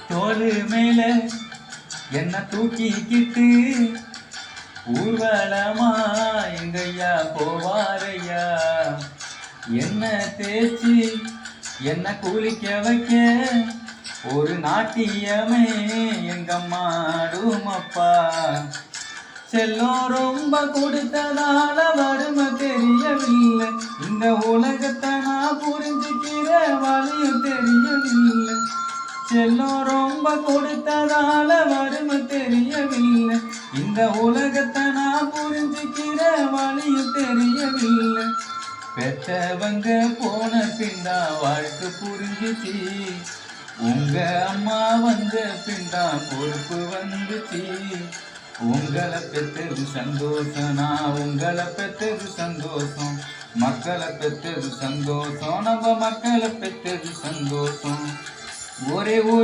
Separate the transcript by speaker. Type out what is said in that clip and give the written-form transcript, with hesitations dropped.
Speaker 1: தோளு மேல என்ன தூக்கிக்கிட்டு ஊர்வலமா எங்கய்யா போவாரையா. என்ன தேய்ச்சி என்ன குளிக்க வைக்க ஒரு நாட்டியமே எங்கம்மா ஆடுமப்பா. செல்லம் ரொம்ப கொடுத்ததால வறுமை தெரியவில்லை. இந்த உலகத்தை நான் புரிஞ்சுக்கிற வழியும் தெரியவில்லை. செல்லம் ரொம்ப கொடுத்ததால வறுமை தெரியவில்லை. இந்த உலகத்தை நான் புரிஞ்சுக்கிற வழியும் தெரியவில்லை. பெற்றவங்க போன பின்தா வாழ்க்கை புரிஞ்சிச்சு. உங்க அம்மா வந்த பின்தா பொறுப்பு வந்துச்சு. உங்களை பெற்றது சந்தோஷம், நான் உங்களை பெற்றது சந்தோஷம். மக்களை பெற்றது சந்தோஷம், நம்ம மக்களை பெற்றது சந்தோஷம். ஒரே ஒரு